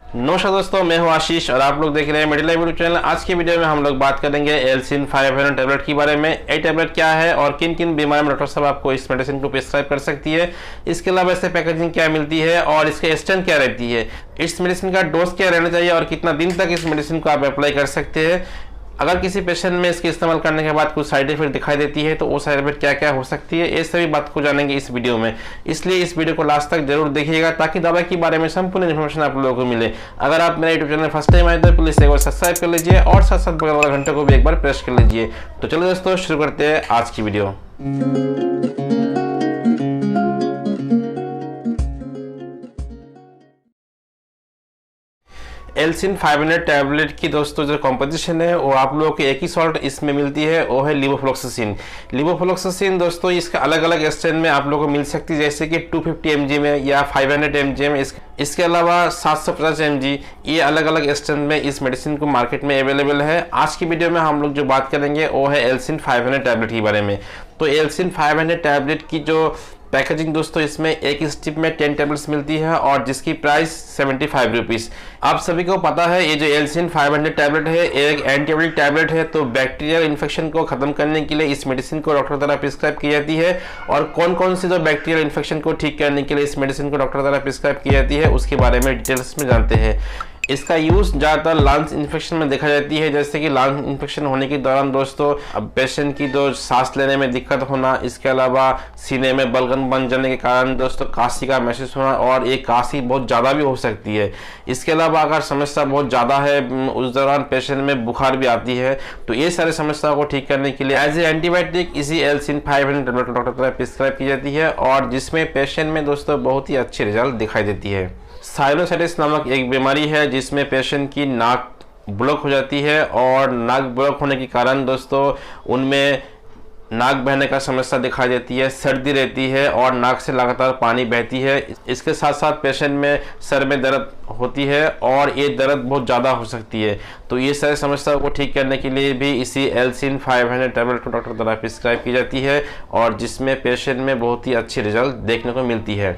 नमस्कार दोस्तों, मैं हूं आशीष और आप लोग देख रहे हैं मेडिलाइफ यूट्यूब चैनल। आज की वीडियो में हम लोग बात करेंगे L-cin 500 टैबलेट के बारे में। ये टैबलेट क्या है और किन किन बीमारी में डॉक्टर साहब आपको इस मेडिसिन को प्रिस्क्राइब कर सकती है, इसके अलावा इससे पैकेजिंग क्या मिलती है और इसके स्ट्रेंथ क्या रहती है, इस मेडिसिन का डोज क्या रहना चाहिए और कितना दिन तक इस मेडिसिन को आप अप्लाई कर सकते हैं। अगर किसी पेशेंट में इसके इस्तेमाल करने के बाद कुछ साइड इफेक्ट दिखाई देती है तो वो साइड इफेक्ट क्या क्या हो सकती है, ये सभी बात को जानेंगे इस वीडियो में। इसलिए इस वीडियो को लास्ट तक जरूर देखिएगा ताकि दवा के बारे में संपूर्ण इन्फॉर्मेशन आप लोगों को मिले। अगर आप मेरे यूट्यूब चैनल फर्स्ट टाइम आए तो प्लीज एक बार सब्सक्राइब कर लीजिए और साथ साथ बगल वाला घंटे को भी एक बार प्रेस कर लीजिए। तो चलो दोस्तों, शुरू करते हैं आज की वीडियो। L-cin 500 टैबलेट की दोस्तों जो कॉम्पोजिशन है वो आप लोगों को एक ही सॉल्ट इसमें मिलती है, वो है लिवोफ्लॉक्सासिन। लिवोफ्लॉक्सासिन दोस्तों इसका अलग अलग स्ट्रेन में आप लोगों को मिल सकती है, जैसे कि 250 mg में या 500 mg में। इसके अलावा 750 mg, ये अलग अलग स्ट्रेन में इस मेडिसिन को मार्केट में अवेलेबल है। आज की वीडियो में हम लोग जो बात करेंगे वो है L-cin 500 टैबलेट के बारे में। तो L-cin 500 टैबलेट की जो पैकेजिंग दोस्तों, इसमें एक स्ट्रिप में 10 टैबलेट्स मिलती है और जिसकी प्राइस 75 रुपीज़। आप सभी को पता है ये जो L-cin 500 टैबलेट है एक एंटीबायोटिक टैबलेट है। तो बैक्टीरियल इन्फेक्शन को खत्म करने के लिए इस मेडिसिन को डॉक्टर द्वारा प्रिस्क्राइब की जाती है। और कौन कौन सी जो बैक्टीरियल इन्फेक्शन को ठीक करने के लिए इस मेडिसिन को डॉक्टर द्वारा प्रिस्क्राइब की जाती है उसके बारे में डिटेल्स में जानते हैं। इसका यूज़ ज़्यादातर लंग्स इन्फेक्शन में देखा जाती है, जैसे कि लंग इन्फेक्शन होने के दौरान दोस्तों अब पेशेंट की जो सांस लेने में दिक्कत होना, इसके अलावा सीने में बलगम बन जाने के कारण दोस्तों काशी का महसूस होना, और ये काशी बहुत ज़्यादा भी हो सकती है। इसके अलावा अगर समस्या बहुत ज़्यादा है उस दौरान पेशेंट में बुखार भी आती है। तो ये सारी समस्याओं को ठीक करने के लिए एज ए एंटीबायोटिक इसी L-cin 500 टैबलेट डॉक्टर द्वारा प्रिस्क्राइब की जाती है और जिसमें पेशेंट में दोस्तों बहुत ही अच्छी रिजल्ट दिखाई देती है। साइनोसाइटिस नामक एक बीमारी है जिसमें पेशेंट की नाक ब्लॉक हो जाती है और नाक ब्लॉक होने के कारण दोस्तों उनमें नाक बहने का समस्या दिखाई देती है, सर्दी रहती है और नाक से लगातार पानी बहती है। इसके साथ साथ पेशेंट में सर में दर्द होती है और ये दर्द बहुत ज़्यादा हो सकती है। तो ये सारी समस्याओं को ठीक करने के लिए भी इसी L-cin 500 टैबलेट को डॉक्टर द्वारा प्रिस्क्राइब की जाती है और जिसमें पेशेंट में बहुत ही अच्छी रिजल्ट देखने को मिलती है।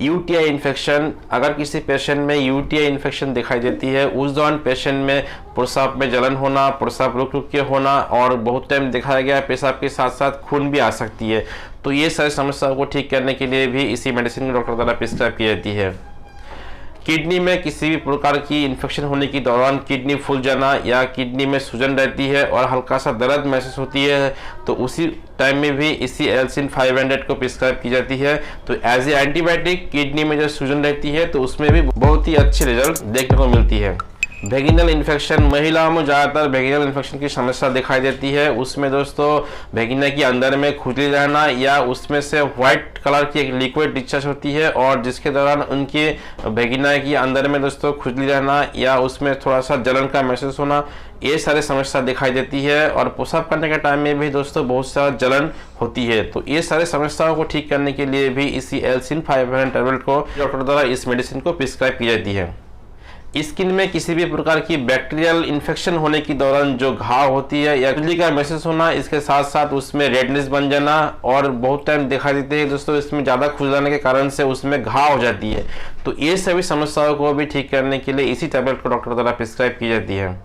यूटीआई इन्फेक्शन, अगर किसी पेशेंट में यूटीआई इन्फेक्शन दिखाई देती है उस दौरान पेशेंट में पेशाब में जलन होना, पेशाब रुक रुक के होना और बहुत टाइम दिखाया गया पेशाब के साथ साथ खून भी आ सकती है। तो ये सारी समस्याओं को ठीक करने के लिए भी इसी मेडिसिन को डॉक्टर द्वारा प्रिस्क्राइब की जाती है। किडनी में किसी भी प्रकार की इन्फेक्शन होने के दौरान किडनी फूल जाना या किडनी में सूजन रहती है और हल्का सा दर्द महसूस होती है, तो उसी टाइम में भी इसी L-cin 500 को प्रिस्क्राइब की जाती है। तो एज ए एंटीबायोटिक किडनी में जो सूजन रहती है तो उसमें भी बहुत ही अच्छी रिजल्ट देखने को मिलती है। वेगिनल इन्फेक्शन, महिलाओं में ज़्यादातर वेगिनल इन्फेक्शन की समस्या दिखाई देती है। उसमें दोस्तों वेगिना के अंदर में खुजली रहना या उसमें से व्हाइट कलर की एक लिक्विड डिस्चार्ज होती है और जिसके दौरान उनके वेगिना के अंदर में दोस्तों खुजली रहना या उसमें थोड़ा सा जलन का महसूस होना, ये सारे समस्या दिखाई देती है। और पेशाब करने के टाइम में भी दोस्तों बहुत सारा जलन होती है। तो ये सारे समस्याओं को ठीक करने के लिए भी इसी L-cin 500 टैबलेट को डॉक्टर द्वारा इस मेडिसिन को प्रिस्क्राइब की जाती है। स्किन में किसी भी प्रकार की बैक्टीरियल इन्फेक्शन होने के दौरान जो घाव होती है या खुजली का महसूस होना, इसके साथ साथ उसमें रेडनेस बन जाना और बहुत टाइम दिखाई देते हैं दोस्तों इसमें ज़्यादा खुजलाने के कारण से उसमें घाव हो जाती है। तो ये सभी समस्याओं को भी ठीक करने के लिए इसी टैबलेट को डॉक्टर द्वारा प्रिस्क्राइब की जाती है।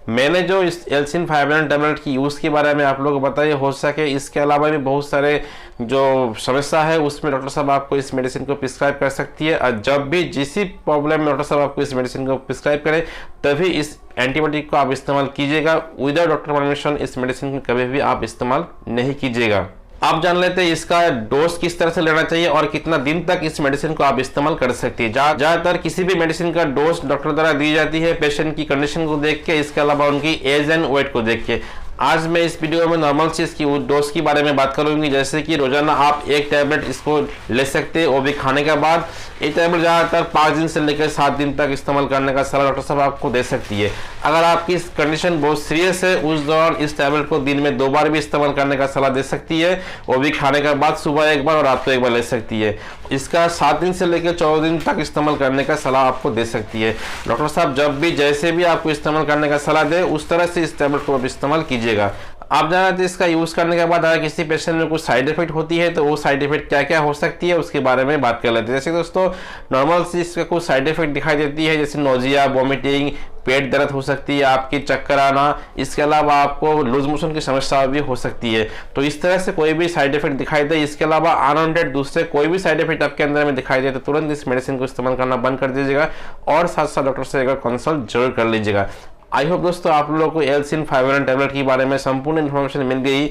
मैंने जो इस L-cin 500 टैबलेट की यूज़ के बारे में आप लोगों को बताया हो सके, इसके अलावा भी बहुत सारे जो समस्या है उसमें डॉक्टर साहब आपको इस मेडिसिन को प्रिस्क्राइब कर सकती है। और जब भी जिस प्रॉब्लम में डॉक्टर साहब आपको इस मेडिसिन को प्रिस्क्राइब करें तभी इस एंटीबायोटिक को आप इस्तेमाल कीजिएगा। विदाउट डॉक्टर परमिशन इस मेडिसिन को कभी भी आप इस्तेमाल नहीं कीजिएगा। आप जान लेते हैं इसका डोज किस तरह से लेना चाहिए और कितना दिन तक इस मेडिसिन को आप इस्तेमाल कर सकते हैं। ज़्यादातर किसी भी मेडिसिन का डोज डॉक्टर द्वारा दी जाती है पेशेंट की कंडीशन को देख के, इसके अलावा उनकी एज एंड वेट को देख के। आज मैं इस वीडियो में नॉर्मल चीज़ की डोज के बारे में बात करूंगी, जैसे कि रोजाना आप एक टैबलेट इसको ले सकते हैं, वो भी खाने के बाद। ये टैबलेट ज़्यादातर 5 दिन से लेकर 7 दिन तक इस्तेमाल करने का सलाह डॉक्टर साहब आपको दे सकती है। अगर आपकी कंडीशन बहुत सीरियस है उस दौरान इस टैबलेट को दिन में 2 बार भी इस्तेमाल करने का सलाह दे सकती है, वो भी खाने के बाद सुबह एक बार और रात को एक बार ले सकती है। इसका 7 दिन से लेकर 14 दिन तक इस्तेमाल करने का सलाह आपको दे सकती है। डॉक्टर साहब जब भी जैसे भी आपको इस्तेमाल करने का सलाह दे उस तरह से इस टैबलेट को आप इस्तेमाल कीजिएगा। आप जाना, इसका यूज़ करने के बाद अगर किसी पेशेंट में कुछ साइड इफेक्ट होती है तो वो साइड इफेक्ट क्या क्या हो सकती है उसके बारे में बात कर लेते हैं। जैसे दोस्तों नॉर्मल सी इसका कुछ साइड इफेक्ट दिखाई देती है, जैसे नोजिया, वॉमिटिंग, पेट दर्द हो सकती है, आपकी चक्कर आना, इसके अलावा आपको लूज मोशन की समस्या भी हो सकती है। तो इस तरह से कोई भी साइड इफेक्ट दिखाई दे, इसके अलावा अनवांटेड दूसरे कोई भी साइड इफेक्ट आपके अंदर में दिखाई दे तो तुरंत इस मेडिसिन को इस्तेमाल करना बंद कर दीजिएगा और साथ साथ डॉक्टर से अगर कंसल्ट जरूर कर लीजिएगा। आई होप दोस्तों आप लोगों को L-cin 500 टैबलेट के बारे में संपूर्ण इन्फॉर्मेशन मिल गई।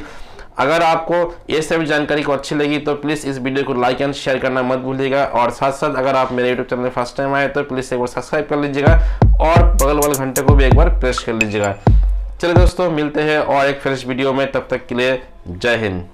अगर आपको ये सभी जानकारी को अच्छी लगी तो प्लीज़ इस वीडियो को लाइक एंड शेयर करना मत भूलिएगा, और साथ साथ अगर आप मेरे यूट्यूब चैनल में फर्स्ट टाइम आए तो प्लीज़ एक बार सब्सक्राइब कर लीजिएगा और बगल वाले घंटे को भी एक बार प्रेस कर लीजिएगा। चलिए दोस्तों मिलते हैं और एक फ्रेश वीडियो में, तब तक के लिए जय हिंद।